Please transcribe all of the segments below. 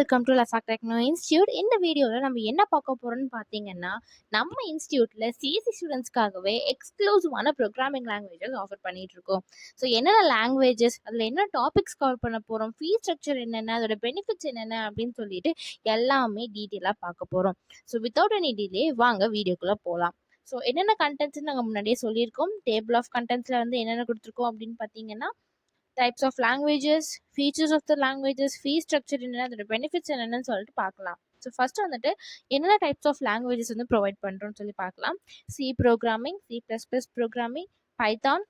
Welcome to Lasak techno institute. இந்த வீடியோவில் நம்ம என்ன பார்க்க போகிறோம்னு பார்த்தீங்கன்னா, நம்ம இன்ஸ்டியூட்டில் சிஎஸ்சி ஸ்டூடெண்ட்ஸ்க்காகவே எக்ஸ்க்ளூசிவான ப்ரோக்ராமிங் லாங்குவேஜஸ் ஆஃபர் பண்ணிட்டு இருக்கோம். ஸோ என்னென்ன லாங்குவேஜஸ், அதில் என்ன டாபிக்ஸ் கவர் பண்ண போகிறோம், ஃபீ ஸ்ட்ரக்சர் என்னென்ன, அதோட பெனிஃபிட்ஸ் என்னென்ன அப்படின்னு சொல்லிட்டு எல்லாமே டீட்டெயிலாக பார்க்க போகிறோம். ஸோ வித்தவுட் எனி டிலே வாங்க வீடியோக்குள்ளே போகலாம். ஸோ என்னென்ன கண்டென்ட்ஸ் நாங்கள் முன்னாடியே சொல்லியிருக்கோம். டேபிள் ஆஃப் கண்டென்ட்ஸில் வந்து என்னென்ன கொடுத்துருக்கோம் அப்படின்னு பார்த்தீங்கன்னா, types of languages, features of the languages, fee structure என்னென்ன, அதோட பெனிஃபிட்ஸ் என்னென்னு சொல்லிட்டு பார்க்கலாம். ஸோ ஃபர்ஸ்ட் வந்துட்டு என்னென்ன டைப்ஸ் ஆஃப் லாங்குவேஜஸ் வந்து ப்ரொவைட் பண்ணுறோம்னு சொல்லி பார்க்கலாம். C programming, C++ programming, Python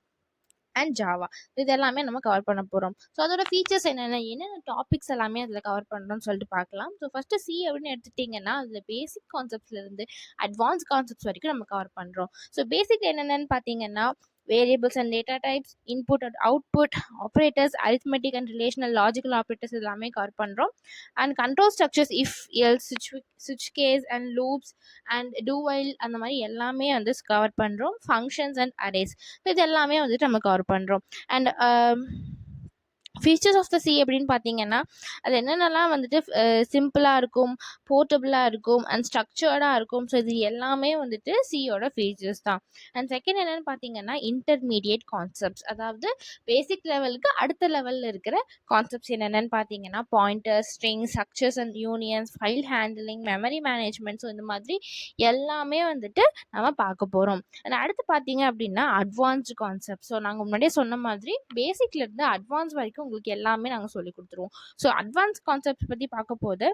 and Java, இது எல்லாமே நம்ம கவர் பண்ண போகிறோம். ஸோ அதோட ஃபீச்சர்ஸ் என்னென்ன டாபிக்ஸ் எல்லாமே அதில் கவர் பண்ணுறோம்னு சொல்லிட்டு பார்க்கலாம். ஸோ ஃபஸ்ட்டு சி அப்படின்னு எடுத்துட்டிங்கன்னா, அதில் பேசிக் கான்செப்ட்ஸ்லேருந்து அட்வான்ஸ் கான்செப்ட்ஸ் வரைக்கும் நம்ம கவர் பண்ணுறோம். ஸோ பேசிக் என்னென்னு பார்த்தீங்கன்னா, variables and data types, input and output, operators, arithmetic and relational logical operators எல்லாமே கவர் பண்ணுறோம். And control structures, if, else, சுவிட்ச் case and loops and do while, அந்த மாதிரி எல்லாமே வந்து கவர் பண்ணுறோம். ஃபங்க்ஷன்ஸ் அண்ட் அரேஸ், இது எல்லாமே வந்துட்டு நம்ம கவர் பண்ணுறோம். And features of the C அப்படின்னு பார்த்தீங்கன்னா, அது என்னென்னலாம் வந்துட்டு சிம்பிளாக இருக்கும், போர்ட்டபுளாக இருக்கும் அண்ட் ஸ்ட்ரக்சர்டாக இருக்கும். ஸோ இது எல்லாமே வந்துட்டு சியோட ஃபீச்சர்ஸ் தான். அண்ட் செகண்ட் என்னென்னு பார்த்தீங்கன்னா, இன்டர்மீடியேட் கான்செப்ட்ஸ், அதாவது பேசிக் லெவலுக்கு அடுத்த லெவலில் இருக்கிற கான்செப்ட்ஸ் என்னென்னு பார்த்தீங்கன்னா, pointers, strings, structures and unions, file handling, memory management, so இந்த மாதிரி எல்லாமே வந்துட்டு நம்ம பார்க்க போகிறோம். அண்ட் அடுத்து பார்த்தீங்க அப்படின்னா, அட்வான்ஸ்டு கான்செப்ட். ஸோ நாங்கள் முன்னாடியே சொன்ன மாதிரி பேசிக்லேருந்து அட்வான்ஸ் வரைக்கும் உங்களுக்கு எல்லாமே நாங்கள் சொல்லி கொடுத்துருவோம். ஸோ அட்வான்ஸ் கான்செப்ட்ஸ் பற்றி பார்க்க போது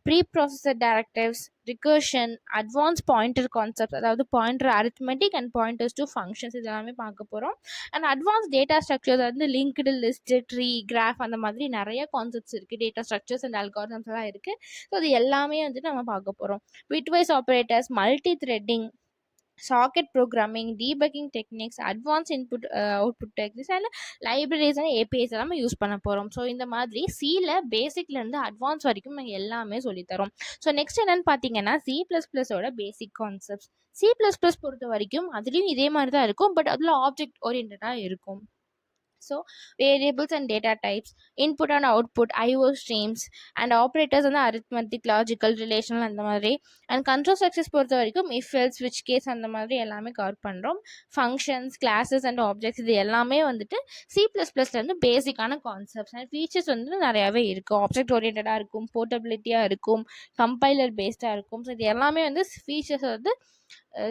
preprocessor directives, recursion, advance pointer concept, அதாவது pointer arithmetic and pointers to functions, இது எல்லாமே பார்க்க போகிறோம். அண்ட் அட்வான்ஸ் டேட்டா ஸ்ட்ரக்சர், அதாவது லிங்க்டு லிஸ்ட், ட்ரீ, கிராஃப், அந்த மாதிரி நிறைய கான்செப்ட்ஸ் இருக்குது. டேட்டா ஸ்ட்ரக்சர்ஸ் அண்ட் அல்காரிதம்ஸ் எல்லாம் இருக்குது. ஸோ அது எல்லாமே வந்துட்டு நம்ம பார்க்க போகிறோம். Bitwise operators, multi threading, socket programming, debugging techniques, advance input output techniques and libraries and APIs எல்லாமே யூஸ் பண்ண போகிறோம். ஸோ இந்த மாதிரி சியில் பேசிக்லேருந்து அட்வான்ஸ் வரைக்கும் நாங்கள் எல்லாமே சொல்லித்தரோம். ஸோ நெக்ஸ்ட் என்னென்னு பார்த்தீங்கன்னா, C++ஓட பேசிக் கான்செப்ட்ஸ். C++ பொறுத்த வரைக்கும் அதுலேயும் இதே மாதிரி தான் இருக்கும், பட் அதில் ஆப்ஜெக்ட் ஓரியன்டாக இருக்கும். So variables and data types, input and output, IO streams and operators வந்து அரித்மெட்டிக், லாஜிக்கல், ரிலேஷனல், அந்த மாதிரி. அண்ட் கண்ட்ரோல் ஸ்ட்ரக்சர்ஸ் பொறுத்த வரைக்கும் இஃப், எல்ஸ், ஸ்விட்ச் கேஸ், அந்த மாதிரி எல்லாமே கவர் பண்ணுறோம். ஃபங்க்ஷன்ஸ், கிளாஸஸ் அண்ட் ஆப்ஜெக்ட்ஸ், இது எல்லாமே வந்துட்டு C++லேருந்து பேசிக்கான கான்செப்ட்ஸ். அண்ட் ஃபீச்சர்ஸ் வந்து நிறையாவே இருக்கும். ஆப்ஜெக்ட் ஓரியன்டாக இருக்கும், போர்ட்டபிலிட்டியாக இருக்கும், கம்பைலர் பேஸ்டாக இருக்கும். ஸோ இது எல்லாமே வந்து ஃபீச்சர்ஸ் வந்து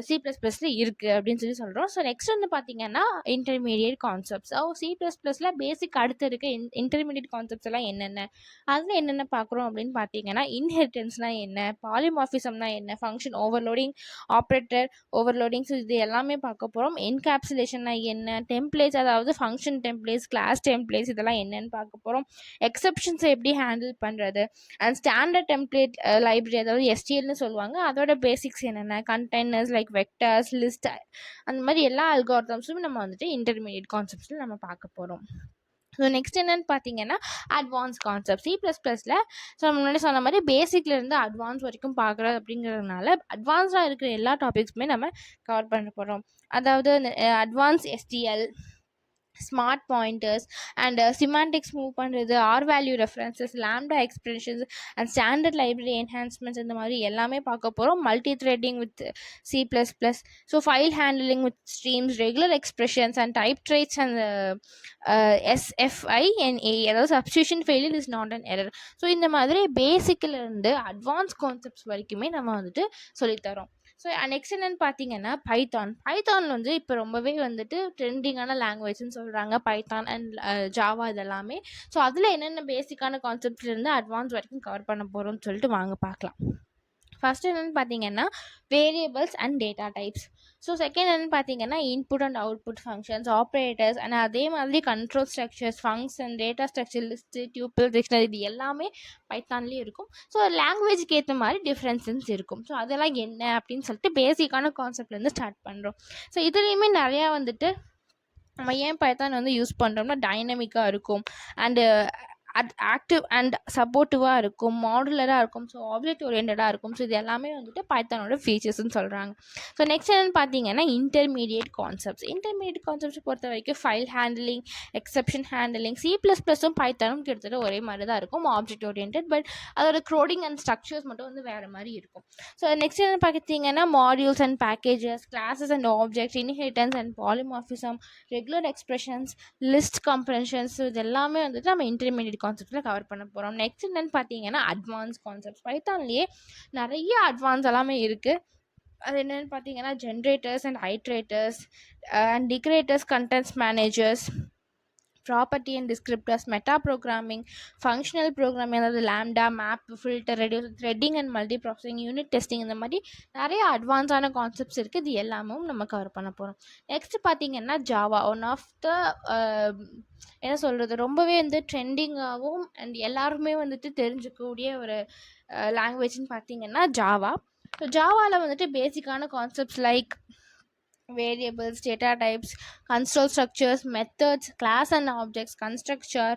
C++ல இருக்குது அப்படின்னு சொல்லி சொல்கிறோம். ஸோ நெக்ஸ்ட் வந்து பார்த்தீங்கன்னா, இன்டர்மீடியேட் கான்செப்ட்ஸ். C++ல பேசிக் அடுத்து இருக்க இன்டர்மீடியேட் கான்செப்ட்ஸ் எல்லாம் என்னென்ன, அதில் என்னென்ன பார்க்குறோம் அப்படின்னு பார்த்தீங்கன்னா, இன்ஹெரிட்டன்ஸ்னால் என்ன, பாலிமார்ஃபிசம்னா என்ன, function overloading, operator overloading, so இது எல்லாமே பார்க்க போகிறோம். என்கேப்சுலேஷன்னா என்ன, டெம்ப்ளேட்ஸ், அதாவது ஃபங்க்ஷன் டெம்ப்ளேட்ஸ், கிளாஸ் டெம்ப்ளேட்ஸ், இதெல்லாம் என்னென்னு பார்க்க போகிறோம். எக்ஸப்ஷன்ஸை எப்படி ஹேண்டில் பண்ணுறது, அண்ட் ஸ்டாண்டர்ட் டெம்ப்ளேட் லைப்ரரி, அதாவது STLன்னு சொல்லுவாங்க, அதோட பேசிக்ஸ் என்னென்ன, கண்டெய்னர்ஸ் லைக் வெக்டர்ஸ், லிஸ்ட், அந்த மாதிரி எல்லா அல்காரிதம்ஸும் நம்ம வந்துட்டு இன்டர்மீடியேட் கான்செப்ட்ஸில் நம்ம பார்க்க போகிறோம். ஸோ நெக்ஸ்ட் என்னென்னு பார்த்தீங்கன்னா, அட்வான்ஸ் கான்செப்ட். C++ல ஸோ முன்னாடி சொன்ன மாதிரி பேசிக்லேருந்து அட்வான்ஸ் வரைக்கும் பார்க்குறது அப்படிங்கிறதுனால அட்வான்ஸாக இருக்கிற எல்லா டாபிக்ஸுமே நம்ம கவர் பண்ண போகிறோம். அதாவது advance STL, smart pointers and semantics move பண்ணுறது, R value references, lambda expressions and standard library enhancements, இந்த மாதிரி எல்லாமே பார்க்க போகிறோம். Multithreading with C++, so file handling with streams, regular expressions and type traits and SFINAE, அதாவது substitution failure is not an error. So இந்த மாதிரி பேசிக்கிலேருந்து advance concepts வரைக்குமே நம்ம வந்துட்டு சொல்லித்தரோம். ஸோ நெக்ஸ்ட் என்னென்னு பார்த்தீங்கன்னா, பைத்தான் வந்து இப்போ ரொம்பவே வந்துட்டு ட்ரெண்டிங்கான லாங்குவேஜ்னு சொல்கிறாங்க. பைத்தான் அண்ட் ஜாவா இதெல்லாமே. ஸோ அதில் என்னென்ன பேசிக்கான கான்செப்ட்லேருந்து அட்வான்ஸ் வரைக்கும் கவர் பண்ண போகிறோம்னு சொல்லிட்டு வாங்க பார்க்கலாம். ஃபர்ஸ்ட் என்னென்னு பார்த்தீங்கன்னா, variables and data types. So second என்னென்னு பார்த்தீங்கன்னா, input and output functions, operators and அதே மாதிரி control structures, function, data structure, list, tuple, dictionary, இது எல்லாமே பைத்தான்லேயும் இருக்கும். ஸோ லாங்குவேஜுக்கு ஏற்ற மாதிரி டிஃப்ரென்சஸ் இருக்கும். ஸோ அதெல்லாம் என்ன அப்படின்னு சொல்லிட்டு பேசிக்கான கான்செப்ட்லேருந்து ஸ்டார்ட் பண்ணுறோம். ஸோ இதுலேயுமே நிறையா வந்துட்டு நம்ம ஏன் பைத்தான் வந்து யூஸ் பண்ணுறோம்னா, டைனமிக்காக இருக்கும் அண்டு ஆக்டிவ் அண்ட் சப்போர்ட்டிவாக இருக்கும், மாடுலராக இருக்கும், ஸோ ஆப்ஜெக்ட் ஓரியன்டாக இருக்கும். ஸோ இது எல்லாமே வந்துட்டு பைத்தானோட ஃபீச்சர்ஸ்னு சொல்கிறாங்க. ஸோ நெக்ஸ்ட் என்னென்னு பார்த்தீங்கன்னா இன்டர்மீடியேட் கான்செப்ட்ஸ் பொறுத்த வரைக்கும் ஃபைல் ஹேண்ட்லிங், எக்ஸப்ஷன் ஹேண்ட்லிங். C++ம் பைத்தானும் கிட்டத்தட்ட ஒரே மாதிரி தான் இருக்கும், ஆப்ஜெக்ட் ஓரியன்ட். பட் அதோட கோடிங் அண்ட் ஸ்ட்ரக்சர்ஸ் மட்டும் வந்து வேறு மாதிரி இருக்கும். ஸோ நெக்ஸ்ட் என்ன பார்த்தீங்கன்னா modules and packages, classes and objects, inheritance and polymorphism, regular expressions, list comprehensions. இது எல்லாமே வந்துட்டு நம்ம இன்டர்மீடியட் கான்செப்ட்ஸில் கவர் பண்ண போகிறோம். நெக்ஸ்ட் என்னென்னு பார்த்தீங்கன்னா அட்வான்ஸ் கான்செப்ட்ஸ். பைத்தான்லேயே நிறைய அட்வான்ஸ் எல்லாமே இருக்குது. அது என்னென்னு பார்த்தீங்கன்னா generators and iterators and decorators, contents managers, property and descriptors, meta programming, functional programming, அதாவது lambda, map, filter, reduce, threading and multi processing, unit testing, இந்த மாதிரி நிறைய அட்வான்ஸான கான்செப்ட்ஸ் இருக்குது. இது எல்லாமும் நம்ம கவர் பண்ண போகிறோம். நெக்ஸ்ட் பார்த்தீங்கன்னா ஜாவா, ஒன் ஆஃப் த என்ன சொல்கிறது, ரொம்பவே வந்து ட்ரெண்டிங்காகவும் அண்ட் எல்லாருமே வந்துட்டு தெரிஞ்சுக்கக்கூடிய ஒரு லாங்குவேஜ்னு பார்த்தீங்கன்னா ஜாவா. ஸோ ஜாவாவில் வந்துட்டு பேசிக்கான concepts like variables, data types, control structures, methods, class and objects, constructor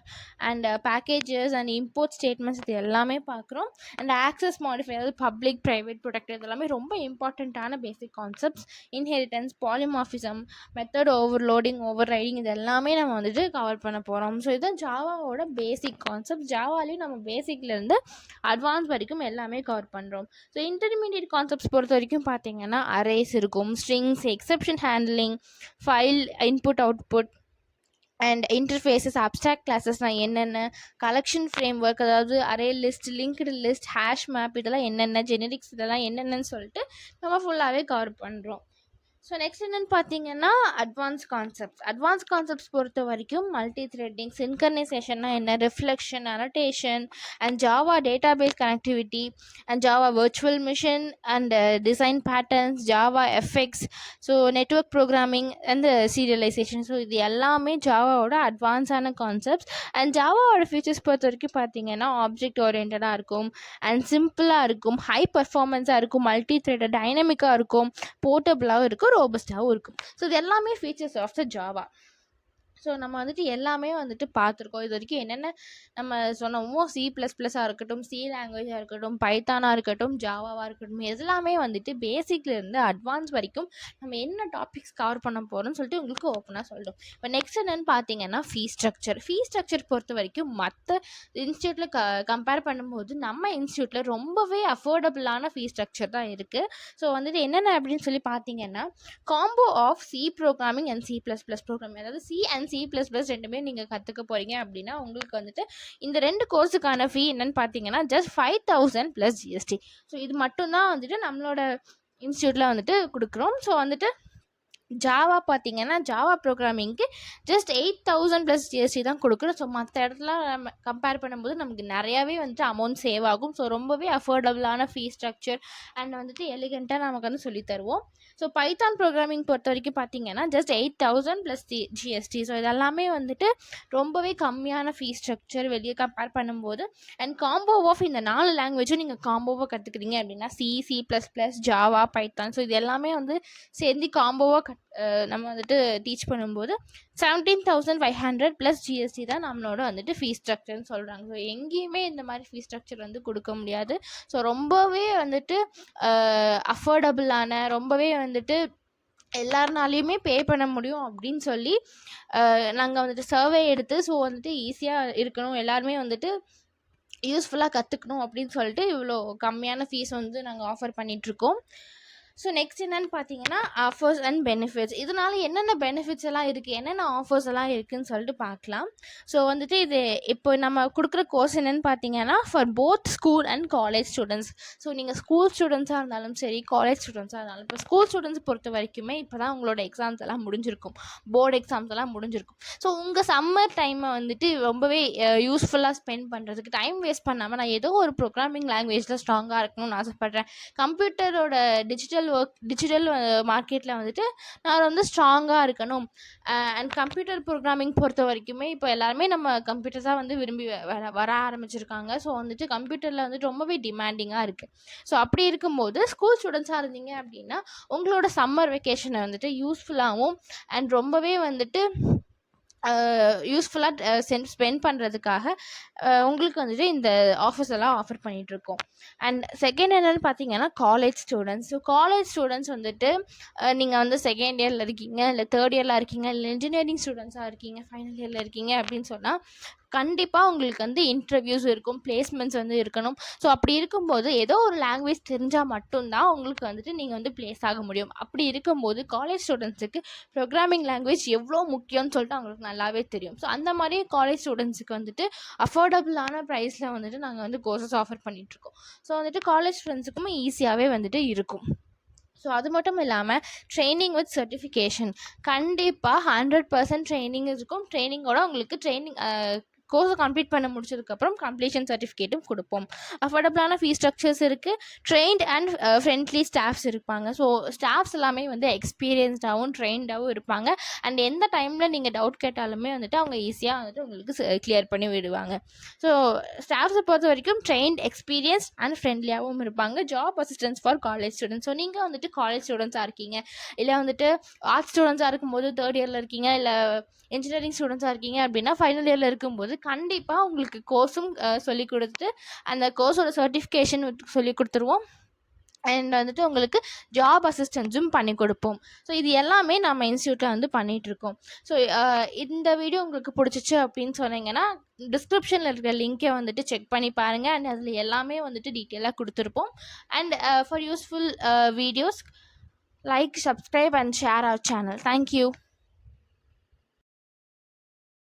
and packages and import statements, இது எல்லாமே பார்க்குறோம். அண்ட் ஆக்சஸ் மாடிஃபை, அதாவது பப்ளிக், ப்ரைவேட், ப்ரொடெக்டட், இது எல்லாமே ரொம்ப இம்பார்ட்டண்ட்டான basic concepts. Inheritance, polymorphism, method overloading, overriding, இது எல்லாமே நம்ம வந்துட்டு கவர் பண்ண போகிறோம். ஸோ இதுதான் ஜாவாவோட பேசிக் கான்செப்ட். ஜாவாலையும் நம்ம பேசிக்லேருந்து அட்வான்ஸ் வரைக்கும் எல்லாமே கவர் பண்ணுறோம். ஸோ இன்டர்மீடியட் கான்செப்ட்ஸ் பொறுத்த வரைக்கும் பார்த்தீங்கன்னா அரேஸ் இருக்கும், strings, exception handling, file input output and interfaces, abstract கிளாஸஸ்னால் என்னென்ன, கலெக்ஷன் ஃப்ரேம் ஒர்க், அதாவது array list, linked list, hash map, இதெல்லாம் என்னென்ன, ஜெனரிக்ஸ், இதெல்லாம் என்னென்னு சொல்லிட்டு நம்ம ஃபுல்லாகவே கவர் பண்ணுறோம். ஸோ நெக்ஸ்ட் என்னென்னு பார்த்தீங்கன்னா அட்வான்ஸ் கான்செப்ட்ஸ் பொறுத்த வரைக்கும் மல்டி த்ரெட்டிங், சின்கர்னைசேஷன்னா என்ன, reflection, annotation and Java database connectivity and Java virtual machine and design patterns, Java effects, so network programming and serialisation. So இது எல்லாமே ஜாவாவோட அட்வான்ஸான கான்செப்ட்ஸ். அண்ட் ஜாவாவோட ஃபீச்சர்ஸ் பொறுத்த வரைக்கும் பார்த்தீங்கன்னா ஆப்ஜெக்ட் ஓரியன்டாக இருக்கும் அண்ட் சிம்பிளாக இருக்கும், ஹை பர்ஃபார்மன்ஸாக இருக்கும், மல்டி த்ரெட்டட், டைனமிக்காக இருக்கும், போர்ட்டபிளாகவும் இருக்கும், ரோபஸ்டாகவும் இருக்கும். ஸோ இது எல்லாமே features of the Java. So நம்ம வந்துட்டு எல்லாமே வந்துட்டு பார்த்துருக்கோம். இது வரைக்கும் என்னென்ன நம்ம சொன்னோமோ, C++ஆக இருக்கட்டும், சி லாங்குவேஜாக இருக்கட்டும், பைத்தானாக இருக்கட்டும், ஜாவாவாக இருக்கட்டும், எல்லாமே வந்துட்டு பேசிக்லேருந்து அட்வான்ஸ் வரைக்கும் நம்ம என்ன டாபிக்ஸ் கவர் பண்ண போகிறோம்னு சொல்லிட்டு உங்களுக்கு ஓப்பனாக சொல்லிட்டோம். இப்போ நெக்ஸ்ட் என்னென்னு பார்த்தீங்கன்னா ஃபீ ஸ்ட்ரக்சர் பொறுத்த வரைக்கும் மற்ற இன்ஸ்டியூட்டில் கம்பேர் பண்ணும்போது நம்ம இன்ஸ்டியூட்டில் ரொம்பவே அஃபோர்டபுளான ஃபீ ஸ்ட்ரக்சர் தான் இருக்குது. ஸோ வந்துட்டு என்னென்ன அப்படின்னு சொல்லி பார்த்தீங்கன்னா combo of C programming and C++ programming, அதாவது சி அண்ட் C++ ரெண்டுமே நீங்கள் கற்றுக்க போகிறீங்க அப்படின்னா உங்களுக்கு வந்துட்டு இந்த 2 கோர்ஸுக்கான ஃபீ என்னன்னு பார்த்தீங்கன்னா ஜஸ்ட் 5,000 + GST. ஸோ இது மட்டும்தான் வந்துட்டு நம்மளோட இன்ஸ்டியூட்டில் வந்துட்டு கொடுக்குறோம். ஸோ வந்துட்டு ஜாவா பார்த்தீங்கன்னா ஜாவா ப்ரோக்ராமிங்க்கு ஜஸ்ட் 8,000 + GST தான் கொடுக்குறோம். ஸோ மற்ற இடத்துல நம்ம கம்பேர் பண்ணும்போது நமக்கு நிறையாவே வந்துட்டு அமௌண்ட் சேவ் ஆகும். ஸோ ரொம்பவே அஃபோர்டபுளான ஃபீ ஸ்ட்ரக்சர் அண்ட் வந்துட்டு எலிகண்ட்டாக நமக்கு வந்து சொல்லி தருவோம். ஸோ பைத்தான் ப்ரோக்ராமிங் பொறுத்த வரைக்கும் பார்த்தீங்கன்னா ஜஸ்ட் 8,000 + GST. ஸோ இதெல்லாமே வந்துட்டு ரொம்பவே கம்மியான ஃபீ ஸ்ட்ரக்சர் வெளியே கம்பேர் பண்ணும்போது. அண்ட் காம்போ ஆஃப் இந்த 4 லாங்குவேஜும் நீங்கள் காம்போவாக கற்றுக்குறீங்க அப்படின்னா C++, ஜாவா, பைத்தான், ஸோ இது எல்லாமே வந்து சேர்ந்து காம்போவாக நம்ம வந்துட்டு டீச் பண்ணும்போது 17,500 + GST தான் நம்மளோட வந்துட்டு ஃபீ ஸ்ட்ரக்சர்னு சொல்கிறாங்க. ஸோ எங்கேயுமே இந்த மாதிரி ஃபீ ஸ்ட்ரக்சர் வந்து கொடுக்க முடியாது. ஸோ ரொம்பவே வந்துட்டு அஃபோர்டபுளான, ரொம்பவே வந்துட்டு எல்லாருனாலையுமே பே பண்ண முடியும் அப்படின்னு சொல்லி நாங்கள் வந்துட்டு சர்வே எடுத்து, ஸோ வந்துட்டு ஈஸியாக இருக்கணும், எல்லாருமே வந்துட்டு யூஸ்ஃபுல்லாக கற்றுக்கணும் அப்படின்னு சொல்லிட்டு இவ்வளோ கம்மியான ஃபீஸ் வந்து நாங்கள் ஆஃபர் பண்ணிகிட்ருக்கோம். ஸோ நெக்ஸ்ட் என்னென்னு பார்த்தீங்கன்னா ஆஃபர்ஸ் அண்ட் பெனிஃபிட்ஸ். இதனால் என்னென்ன பெனிஃபிட்ஸ் எல்லாம் இருக்குது, என்னென்ன ஆஃபர்ஸ் எல்லாம் இருக்குதுன்னு சொல்லிட்டு பார்க்கலாம். ஸோ வந்துட்டு இது இப்போ நம்ம கொடுக்குற கோர்ஸ் என்னென்னு பார்த்தீங்கன்னா for both school and college students. So நீங்கள் ஸ்கூல் ஸ்டூடெண்ட்ஸாக இருந்தாலும் சரி, காலேஜ் ஸ்டூடெண்ட்ஸாக இருந்தாலும். இப்போ ஸ்கூல் ஸ்டூடெண்ட்ஸ் பொறுத்த வரைக்குமே இப்போ தான் உங்களோட எக்ஸாம்ஸ் எல்லாம் முடிஞ்சிருக்கும், போர்டு எக்ஸாம்ஸ் எல்லாம் முடிஞ்சிருக்கும். ஸோ உங்கள் சம்மர் டைமை வந்துட்டு ரொம்பவே யூஸ்ஃபுல்லாக ஸ்பெண்ட் பண்ணுறதுக்கு, டைம் வேஸ்ட் பண்ணாமல் நான் ஏதோ ஒரு ப்ரோக்ராமிங் லாங்குவேஜில் ஸ்ட்ராங்காக இருக்கணும்னு ஆசைப்பட்றேன், கம்ப்யூட்டரோட டிஜிட்டல் மார்க்கெட்டில் வந்துட்டு நான் வந்து ஸ்ட்ராங்காக இருக்கணும். அண்ட் கம்ப்யூட்டர் ப்ரோக்ராமிங் பொறுத்த வரைக்குமே இப்போ எல்லாருமே நம்ம கம்ப்யூட்டர்ஸ் தான் வந்து விரும்பி வர ஆரம்பிச்சிருக்காங்க. ஸோ வந்துட்டு கம்ப்யூட்டரில் வந்துட்டு ரொம்பவே டிமாண்டிங்காக இருக்குது. ஸோ அப்படி இருக்கும்போது ஸ்கூல் ஸ்டூடெண்ட்ஸாக இருந்தீங்க அப்படின்னா உங்களோட சம்மர் வெக்கேஷனை வந்துட்டு யூஸ்ஃபுல்லாகவும் அண்ட் ரொம்பவே வந்துட்டு யூஸ்ஃபுல்லாக ஸ்பெண்ட் பண்ணுறதுக்காக உங்களுக்கு வந்துட்டு இந்த ஆஃபர்ஸ் எல்லாம் ஆஃபர் பண்ணிகிட்ருக்கோம். அண்ட் செகண்ட் என்னென்னு பார்த்தீங்கன்னா college students. So college students வந்துட்டு நீங்கள் வந்து செகண்ட் இயரில் இருக்கீங்க, இல்லை தேர்ட் இயரில் இருக்கீங்க, இல்லை இன்ஜினியரிங் ஸ்டூடெண்ட்ஸாக இருக்கீங்க, ஃபைனல் இயரில் இருக்கீங்க அப்படின்னு சொன்னால் கண்டிப்பாக உங்களுக்கு வந்து இன்டர்வியூஸ் இருக்கும், பிளேஸ்மெண்ட்ஸ் வந்து இருக்கணும். ஸோ அப்படி இருக்கும்போது ஏதோ ஒரு லாங்குவேஜ் தெரிஞ்சால் மட்டும்தான் உங்களுக்கு வந்துட்டு நீங்கள் வந்து பிளேஸ் ஆக முடியும். அப்படி இருக்கும்போது காலேஜ் ஸ்டூடெண்ட்ஸுக்கு ப்ரோக்ராமிங் லாங்குவேஜ் எவ்வளோ முக்கியம்னு சொல்லிட்டு அவங்களுக்கு நல்லாவே தெரியும். ஸோ அந்த மாதிரி காலேஜ் ஸ்டூடெண்ட்ஸுக்கு வந்துட்டு அஃபோர்டபுளான ப்ரைஸில் வந்துட்டு நாங்கள் வந்து கோர்சஸ் ஆஃபர் பண்ணிகிட்ருக்கோம். ஸோ வந்துட்டு காலேஜ் ஸ்டூடெண்ட்ஸுக்குமே ஈஸியாகவே வந்துட்டு இருக்கும். ஸோ அது மட்டும் இல்லாமல் ட்ரைனிங் வித் சர்டிஃபிகேஷன் கண்டிப்பாக 100% ட்ரைனிங் இருக்கும். ட்ரைனிங்கோட உங்களுக்கு கோர்ஸை கம்ப்ளீட் பண்ண முடிச்சதுக்கப்புறம் கம்ப்ளீஷன் சர்டிஃபிகேட்டும் கொடுப்போம். அஃபோர்டபுளான ஃபீஸ் ஸ்ட்ரக்சர்ஸ் இருக்குது. ட்ரெயின்ட் அண்ட் ஃப்ரெண்ட்லி ஸ்டாஃப்ஸ் இருப்பாங்க. ஸோ ஸ்டாஃப்ஸ் எல்லாமே வந்து எக்ஸ்பீரியன்ஸ்டாகவும் ட்ரெயின்டாகவும் இருப்பாங்க. அண்ட் எந்த டைமில் நீங்கள் டவுட் கேட்டாலுமே வந்துட்டு அவங்க ஈஸியாக வந்துட்டு உங்களுக்கு கிளியர் பண்ணி விடுவாங்க. ஸோ ஸ்டாஃப்ஸை பொறுத்த வரைக்கும் ட்ரெயின்ட், எக்ஸ்பீரியன்ஸ் அண்ட் ஃப்ரெண்ட்லியாகவும் இருப்பாங்க. Job assistance for college students. So நீங்கள் வந்துட்டு காலேஜ் ஸ்டூடெண்ட்ஸாக இருக்கீங்க, இல்லை வந்துட்டு ஆர்ட்ஸ் ஸ்டூடெண்ட்ஸாக இருக்கும்போது தேர்ட் இயரில் இருக்கீங்க, இல்லை இன்ஜினியரிங் ஸ்டூடெண்ட்ஸாக இருக்கீங்க அப்படின்னா ஃபைனல் இயரில் இருக்கும்போது கண்டிப்பாக உங்களுக்கு கோர்ஸும் சொல்லி கொடுத்துட்டு அந்த கோர்ஸோட சர்டிஃபிகேஷன் சொல்லி கொடுத்துருவோம். அண்ட் வந்துட்டு உங்களுக்கு ஜாப் அசிஸ்டன்ஸும் பண்ணி கொடுப்போம். ஸோ இது எல்லாமே நம்ம இன்ஸ்டியூட்டில் வந்து பண்ணிகிட்ருக்கோம். ஸோ இந்த வீடியோ உங்களுக்கு பிடிச்சிச்சு அப்படின்னு சொன்னீங்கன்னா டிஸ்கிரிப்ஷனில் இருக்கிற லிங்க்கை வந்துட்டு செக் பண்ணி பாருங்கள். அண்ட் அதில் எல்லாமே வந்துட்டு டீட்டெயிலாக கொடுத்துருப்போம். And for useful videos like, subscribe and share our channel. Thank you.